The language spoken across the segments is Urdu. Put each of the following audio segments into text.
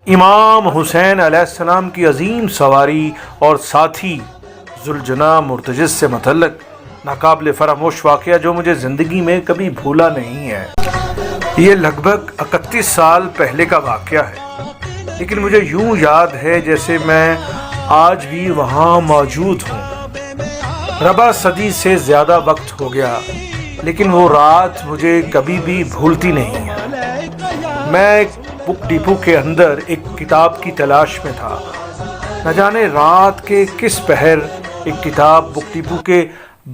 امام حسین علیہ السلام کی عظیم سواری اور ساتھی ذوالجناح مرتجز سے متعلق ناقابل فراموش واقعہ جو مجھے زندگی میں کبھی بھولا نہیں ہے۔ یہ لگ بھگ 31 سال پہلے کا واقعہ ہے، لیکن مجھے یوں یاد ہے جیسے میں آج بھی وہاں موجود ہوں۔ ربع صدی سے زیادہ وقت ہو گیا، لیکن وہ رات مجھے کبھی بھی بھولتی نہیں ہے۔ میں ایک بک ڈپو کے اندر ایک کتاب کی تلاش میں تھا۔ نہ جانے رات کے کس پہر ایک کتاب بک ڈپو کے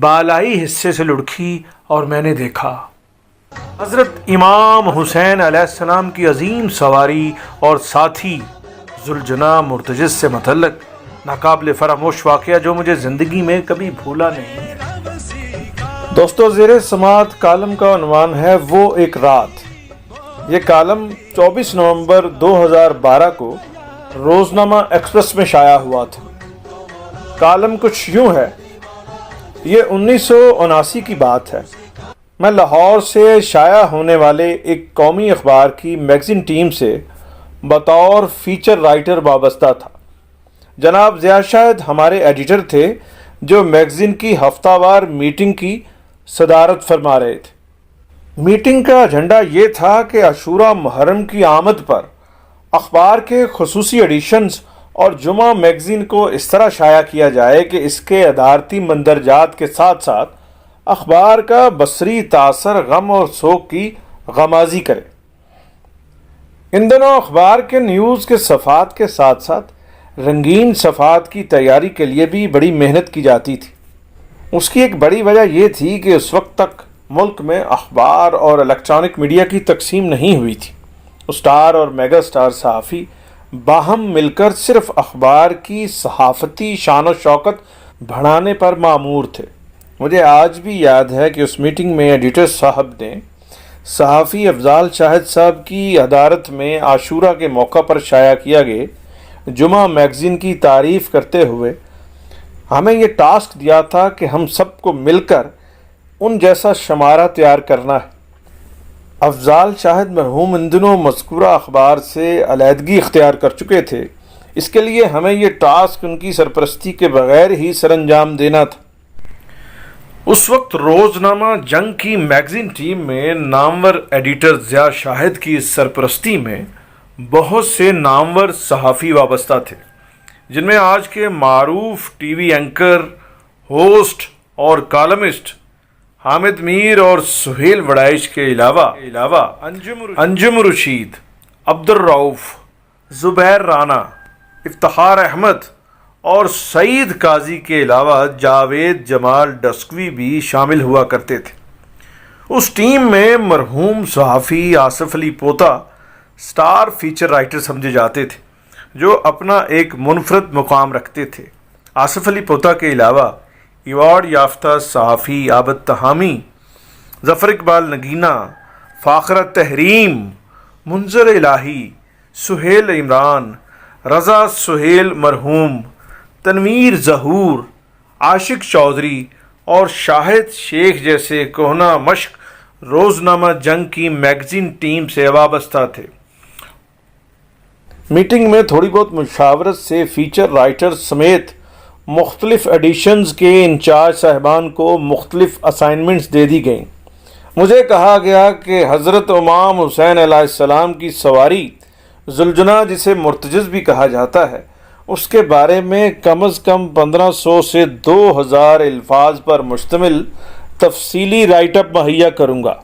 بالائی حصے سے لڑکی اور میں نے دیکھا حضرت امام حسین علیہ السلام کی عظیم سواری اور ساتھی ذوالجناح مرتجز سے متعلق ناقابل فراموش واقعہ جو مجھے زندگی میں کبھی بھولا نہیں ہے۔ دوستو، زیر سماعت کالم کا عنوان ہے وہ ایک رات۔ یہ کالم 24 نومبر 2012 کو روزنامہ ایکسپریس میں شائع ہوا تھا۔ کالم کچھ یوں ہے۔ یہ 1979 کی بات ہے۔ میں لاہور سے شائع ہونے والے ایک قومی اخبار کی میگزین ٹیم سے بطور فیچر رائٹر وابستہ تھا۔ جناب ضیاء شاہد ہمارے ایڈیٹر تھے جو میگزین کی ہفتہ وار میٹنگ کی صدارت فرما رہے تھے۔ میٹنگ کا ایجنڈا یہ تھا کہ عاشوراء محرم کی آمد پر اخبار کے خصوصی ایڈیشنز اور جمعہ میگزین کو اس طرح شائع کیا جائے کہ اس کے ادارتی مندرجات کے ساتھ ساتھ اخبار کا بصری تاثر غم اور سوگ کی غمازی کرے۔ ان دنوں اخبار کے نیوز کے صفحات کے ساتھ ساتھ رنگین صفحات کی تیاری کے لیے بھی بڑی محنت کی جاتی تھی۔ اس کی ایک بڑی وجہ یہ تھی کہ اس وقت تک ملک میں اخبار اور الیکٹرانک میڈیا کی تقسیم نہیں ہوئی تھی۔ اسٹار اور میگا اسٹار صحافی باہم مل کر صرف اخبار کی صحافتی شان و شوکت بڑھانے پر مامور تھے۔ مجھے آج بھی یاد ہے کہ اس میٹنگ میں ایڈیٹر صاحب نے صحافی افضال شاہد صاحب کی صدارت میں عاشوراء کے موقع پر شائع کیا گئے جمعہ میگزین کی تعریف کرتے ہوئے ہمیں یہ ٹاسک دیا تھا کہ ہم سب کو مل کر ان جیسا شمارہ تیار کرنا ہے۔ افضال شاہد مرحوم ان دنوں مذکورہ اخبار سے علیحدگی اختیار کر چکے تھے، اس کے لیے ہمیں یہ ٹاسک ان کی سرپرستی کے بغیر ہی سر انجام دینا تھا۔ اس وقت روزنامہ جنگ کی میگزین ٹیم میں نامور ایڈیٹر ضیاء شاہد کی سرپرستی میں بہت سے نامور صحافی وابستہ تھے، جن میں آج کے معروف ٹی وی اینکر، ہوسٹ اور کالمسٹ حامد میر اور سہیل وڑائش کے علاوہ انجم رشید، عبد الرؤف، زبیر رانا، افتخار احمد اور سعید قاضی کے علاوہ جاوید جمال ڈسکوی بھی شامل ہوا کرتے تھے۔ اس ٹیم میں مرحوم صحافی آصف علی پوتا سٹار فیچر رائٹر سمجھے جاتے تھے، جو اپنا ایک منفرد مقام رکھتے تھے۔ آصف علی پوتا کے علاوہ ایوارڈ یافتہ صحافی عابد تہامی، ظفر اقبال نگینہ، فاخرہ تحریم، منظر الہی، سہیل عمران، رضا سہیل مرحوم، تنویر ظہور، عاشق چودھری اور شاہد شیخ جیسے کہنہ مشق روزنامہ جنگ کی میگزین ٹیم سے وابستہ تھے۔ میٹنگ میں تھوڑی بہت مشاورت سے فیچر رائٹر سمیت مختلف ایڈیشنز کے انچارج صاحبان کو مختلف اسائنمنٹس دے دی گئیں۔ مجھے کہا گیا کہ حضرت امام حسین علیہ السلام کی سواری ذوالجناح، جسے مرتجز بھی کہا جاتا ہے، اس کے بارے میں کم از کم 1500 سے 2000 الفاظ پر مشتمل تفصیلی رائٹ اپ مہیا کروں گا۔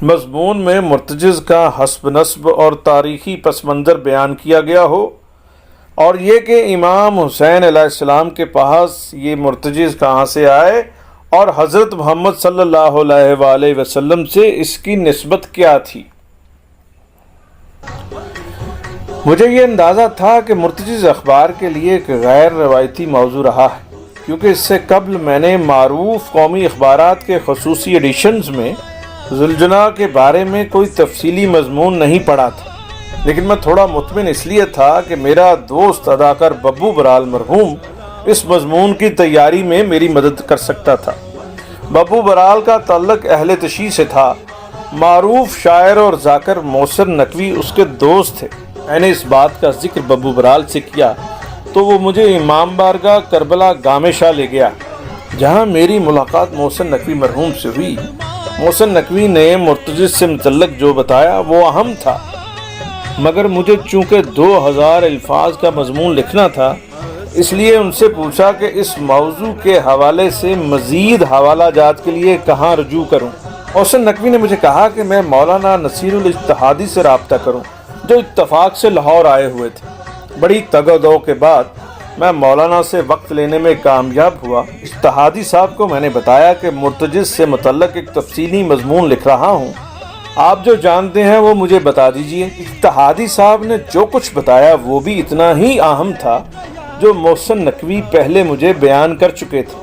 مضمون میں مرتجز کا حسب نسب اور تاریخی پس منظر بیان کیا گیا ہو، اور یہ کہ امام حسین علیہ السلام کے پاس یہ مرتجز کہاں سے آئے اور حضرت محمد صلی اللہ علیہ وآلہ وسلم سے اس کی نسبت کیا تھی۔ مجھے یہ اندازہ تھا کہ مرتجز اخبار کے لیے ایک غیر روایتی موضوع رہا ہے، کیونکہ اس سے قبل میں نے معروف قومی اخبارات کے خصوصی ایڈیشنز میں ذوالجناح کے بارے میں کوئی تفصیلی مضمون نہیں پڑھا تھا، لیکن میں تھوڑا مطمئن اس لیے تھا کہ میرا دوست اداکار ببو برال مرحوم اس مضمون کی تیاری میں میری مدد کر سکتا تھا۔ ببو برال کا تعلق اہل تشیع سے تھا۔ معروف شاعر اور ذاکر محسن نقوی اس کے دوست تھے۔ میں نے اس بات کا ذکر ببو برال سے کیا تو وہ مجھے امام بارگاہ کربلا گامے شاہ لے گیا، جہاں میری ملاقات محسن نقوی مرحوم سے ہوئی۔ محسن نقوی نے مرتضی سے متعلق جو بتایا وہ اہم تھا، مگر مجھے چونکہ 2000 الفاظ کا مضمون لکھنا تھا، اس لیے ان سے پوچھا کہ اس موضوع کے حوالے سے مزید حوالہ جات کے لیے کہاں رجوع کروں۔ محسن نقوی نے مجھے کہا کہ میں مولانا نصیر الاجتہادی سے رابطہ کروں، جو اتفاق سے لاہور آئے ہوئے تھے۔ بڑی تگ و دو کے بعد میں مولانا سے وقت لینے میں کامیاب ہوا۔ اجتہادی صاحب کو میں نے بتایا کہ مرتجز سے متعلق ایک تفصیلی مضمون لکھ رہا ہوں، آپ جو جانتے ہیں وہ مجھے بتا دیجئے۔ اجتہادی صاحب نے جو کچھ بتایا وہ بھی اتنا ہی اہم تھا جو محسن نقوی پہلے مجھے بیان کر چکے تھے،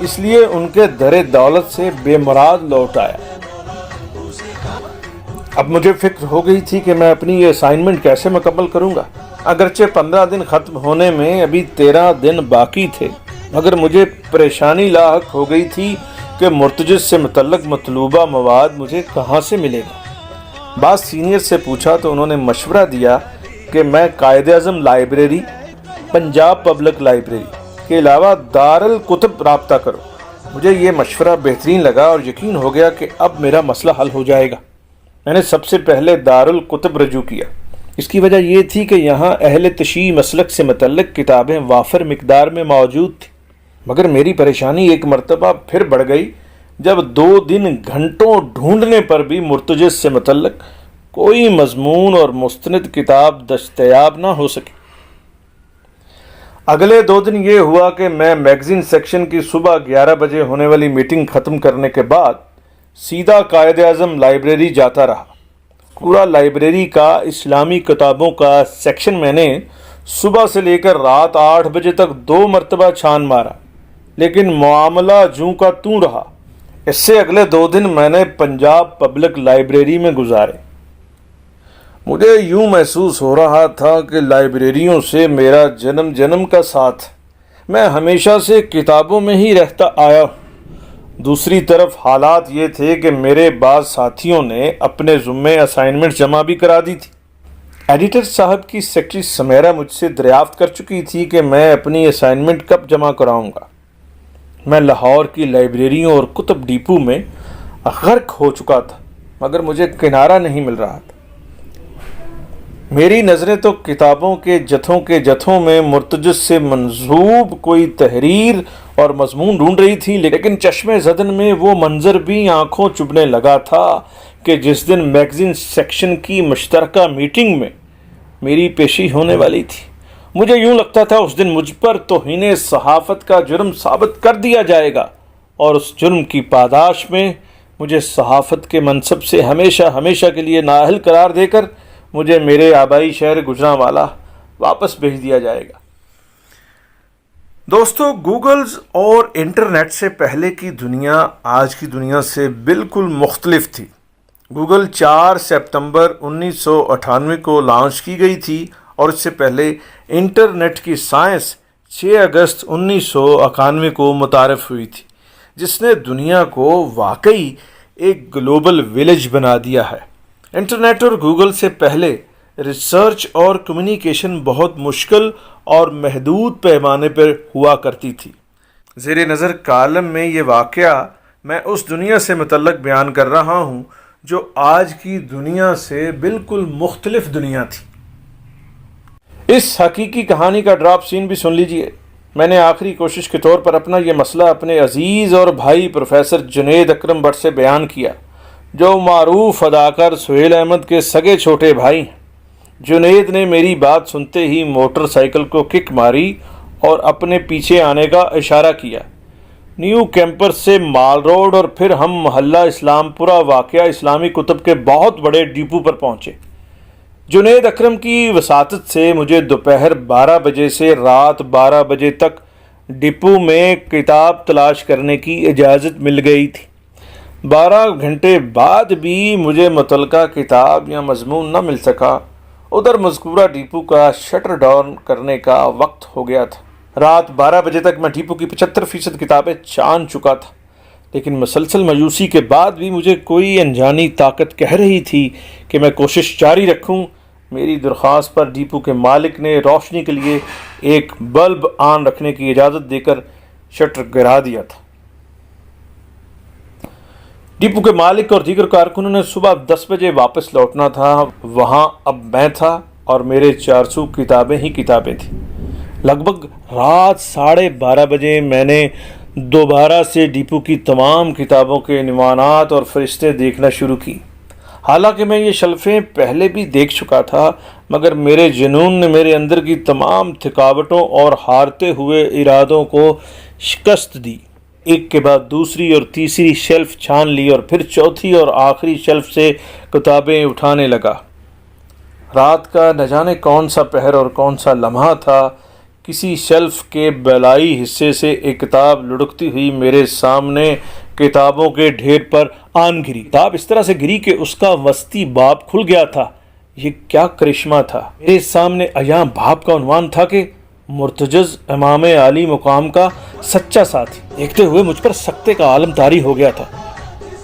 اس لیے ان کے در دولت سے بے مراد لوٹ آیا۔ اب مجھے فکر ہو گئی تھی کہ میں اپنی یہ اسائنمنٹ کیسے مکمل کروں گا۔ اگرچہ 15 دن ختم ہونے میں ابھی 13 دن باقی تھے، مگر مجھے پریشانی لاحق ہو گئی تھی کہ مرتجز سے متعلق مطلوبہ مواد مجھے کہاں سے ملے گا۔ بعض سینئر سے پوچھا تو انہوں نے مشورہ دیا کہ میں Quaid Azam library, Punjab public library کے علاوہ دارالکتب رابطہ کروں۔ مجھے یہ مشورہ بہترین لگا اور یقین ہو گیا کہ اب میرا مسئلہ حل ہو جائے گا۔ میں نے سب سے پہلے دارالکتب رجوع کیا۔ اس کی وجہ یہ تھی کہ یہاں اہل تشیع مسلک سے متعلق کتابیں وافر مقدار میں موجود تھیں، مگر میری پریشانی ایک مرتبہ پھر بڑھ گئی جب 2 دن گھنٹوں ڈھونڈنے پر بھی مرتجز سے متعلق کوئی مضمون اور مستند کتاب دستیاب نہ ہو سکی۔ اگلے 2 دن یہ ہوا کہ میں میگزین سیکشن کی صبح 11 بجے ہونے والی میٹنگ ختم کرنے کے بعد سیدھا قائد اعظم لائبریری جاتا رہا۔ پورا لائبریری کا اسلامی کتابوں کا سیکشن میں نے صبح سے لے کر رات 8 بجے تک 2 مرتبہ چھان مارا، لیکن معاملہ جوں کا توں رہا۔ اس سے اگلے 2 دن میں نے پنجاب پبلک لائبریری میں گزارے۔ مجھے یوں محسوس ہو رہا تھا کہ لائبریریوں سے میرا جنم کا ساتھ، میں ہمیشہ سے کتابوں میں ہی رہتا آیا ہوں۔ دوسری طرف حالات یہ تھے کہ میرے بعض ساتھیوں نے اپنے ذمے اسائنمنٹ جمع بھی کرا دی تھی۔ ایڈیٹر صاحب کی سیکرٹری سمیرہ مجھ سے دریافت کر چکی تھی کہ میں اپنی اسائنمنٹ کب جمع کراؤں گا۔ میں لاہور کی لائبریریوں اور کتب ڈیپو میں غرق ہو چکا تھا، مگر مجھے کنارہ نہیں مل رہا تھا۔ میری نظریں تو کتابوں کے جتھوں میں مرتجز سے منسوب کوئی تحریر اور مضمون ڈھونڈ رہی تھی، لیکن چشم زدن میں وہ منظر بھی آنکھوں چبھنے لگا تھا کہ جس دن میگزین سیکشن کی مشترکہ میٹنگ میں میری پیشی ہونے والی تھی، مجھے یوں لگتا تھا اس دن مجھ پر توہین صحافت کا جرم ثابت کر دیا جائے گا، اور اس جرم کی پاداش میں مجھے صحافت کے منصب سے ہمیشہ کے لیے نااہل قرار دے کر مجھے میرے آبائی شہر گجرانوالہ واپس بھیج دیا جائے گا۔ دوستو، گوگلز اور انٹرنیٹ سے پہلے کی دنیا آج کی دنیا سے بالکل مختلف تھی۔ گوگل 4 سپتمبر 1998 کو لانچ کی گئی تھی اور اس سے پہلے انٹرنیٹ کی سائنس 6 اگست 1991 کو متعارف ہوئی تھی، جس نے دنیا کو واقعی ایک گلوبل ویلیج بنا دیا ہے۔ انٹرنیٹ اور گوگل سے پہلے ریسرچ اور کمیونیکیشن بہت مشکل اور محدود پیمانے پر ہوا کرتی تھی۔ زیر نظر کالم میں یہ واقعہ میں اس دنیا سے متعلق بیان کر رہا ہوں جو آج کی دنیا سے بالکل مختلف دنیا تھی۔ اس حقیقی کہانی کا ڈراپ سین بھی سن لیجئے۔ میں نے آخری کوشش کے طور پر اپنا یہ مسئلہ اپنے عزیز اور بھائی پروفیسر جنید اکرم بٹ سے بیان کیا، جو معروف اداکار سہیل احمد کے سگے چھوٹے بھائی ہیں۔ جنید نے میری بات سنتے ہی موٹر سائیکل کو کک ماری اور اپنے پیچھے آنے کا اشارہ کیا۔ نیو کیمپس سے مال روڈ اور پھر ہم محلہ اسلام پورہ واقعہ اسلامی کتب کے بہت بڑے ڈیپو پر پہنچے۔ جنید اکرم کی وساطت سے مجھے دوپہر 12 بجے سے رات 12 بجے تک ڈپو میں کتاب تلاش کرنے کی اجازت مل گئی تھی۔ 12 گھنٹے بعد بھی مجھے متعلقہ کتاب یا مضمون نہ مل سکا۔ ادھر مذکورہ ڈپو کا شٹر ڈاؤن کرنے کا وقت ہو گیا تھا۔ رات 12 بجے تک میں ڈپو کی 75% کتابیں چھان چکا تھا، لیکن مسلسل مایوسی کے بعد بھی مجھے کوئی انجانی طاقت کہہ رہی تھی کہ میں کوشش جاری رکھوں میری درخواست پر ڈیپو کے مالک نے روشنی کے لیے ایک بلب آن رکھنے کی اجازت دے کر شٹر گرا دیا تھا۔ ڈیپو کے مالک اور دیگر کارکنوں نے صبح 10 بجے واپس لوٹنا تھا۔ وہاں اب میں تھا اور میرے 400 کتابیں ہی کتابیں تھیں۔ لگ بھگ رات 12:30 بجے میں نے دوبارہ سے ڈیپو کی تمام کتابوں کے عنوانات اور فہرستیں دیکھنا شروع کی۔ حالانکہ میں یہ شلفیں پہلے بھی دیکھ چکا تھا، مگر میرے جنون نے میرے اندر کی تمام تھکاوٹوں اور ہارتے ہوئے ارادوں کو شکست دی۔ ایک کے بعد دوسری اور تیسری شیلف چھان لی اور پھر چوتھی اور آخری شیلف سے کتابیں اٹھانے لگا۔ رات کا نہ جانے کون سا پہر اور کون سا لمحہ تھا، کسی شیلف کے بالائی حصے سے ایک کتاب لڑکتی ہوئی میرے سامنے کتابوں کے ڈھیر پر آن گری۔ کتاب اس طرح سے گری کہ اس کا وسطی باب کھل گیا تھا۔ یہ کیا کرشمہ تھا! میرے سامنے عیاں باب کا عنوان تھا کہ مرتجز امام عالی مقام کا سچا ساتھی۔ دیکھتے ہوئے مجھ پر سکتے کا عالم طاری ہو گیا تھا۔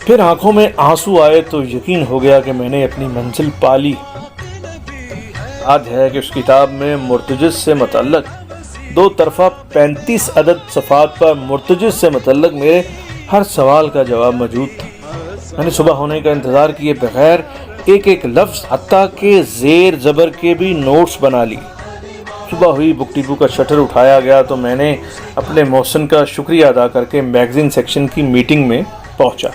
پھر آنکھوں میں آنسو آئے تو یقین ہو گیا کہ میں نے اپنی منزل پا لی۔ یاد ہے کہ اس کتاب میں مرتجز سے متعلق 2 طرفہ 35 عدد صفحات پر مرتجز سے متعلق میرے ہر سوال کا جواب موجود تھا۔ میں نے صبح ہونے کا انتظار کیے بغیر ایک ایک لفظ حتیٰ کہ زیر زبر کے بھی نوٹس بنا لی۔ صبح ہوئی، بک ڈپو کا شٹر اٹھایا گیا تو میں نے اپنے محسن کا شکریہ ادا کر کے میگزین سیکشن کی میٹنگ میں پہنچا۔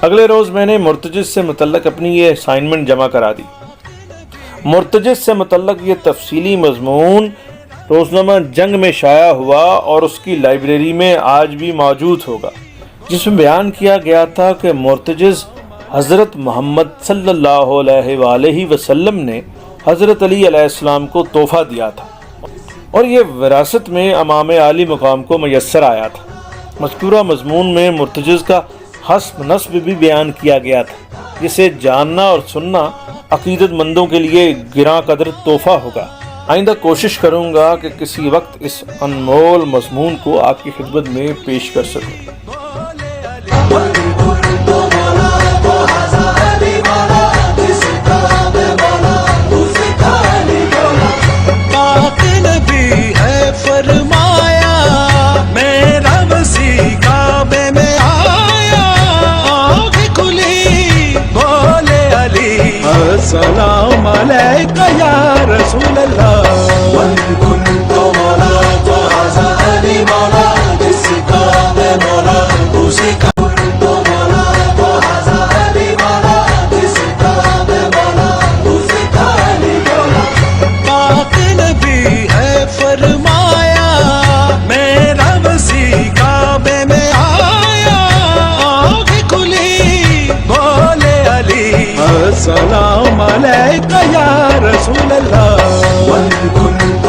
اگلے روز میں نے مرتجز سے متعلق اپنی یہ اسائنمنٹ جمع کرا دی۔ مرتجز سے متعلق یہ تفصیلی مضمون روزنامہ جنگ میں شائع ہوا اور اس کی لائبریری میں آج بھی موجود ہوگا، جس میں بیان کیا گیا تھا کہ مرتجز حضرت محمد صلی اللہ علیہ وآلہ وسلم نے حضرت علی علیہ السلام کو تحفہ دیا تھا اور یہ وراثت میں امام عالی مقام کو میسر آیا تھا۔ مذکورہ مضمون میں مرتجز کا حسب نسب بھی بیان کیا گیا تھا، جسے جاننا اور سننا عقیدت مندوں کے لیے گراں قدر تحفہ ہوگا۔ آئندہ کوشش کروں گا کہ کسی وقت اس انمول مضمون کو آپ کی خدمت میں پیش کر سکوں۔ السلام علیکہ یا رسول اللہ من کنت مولا تو حضا علی مولا جس کا میں مولا اسی کا کنت مولا تو حضا علی مولا جس کا میں مولا اسی کا علی مولا۔ پاک نبی ہے فرمایا میرا وسیع کعبے میں آیا، آنکھ کھلی بولے علی السلام علیکہ یا رسول اللہ من کنت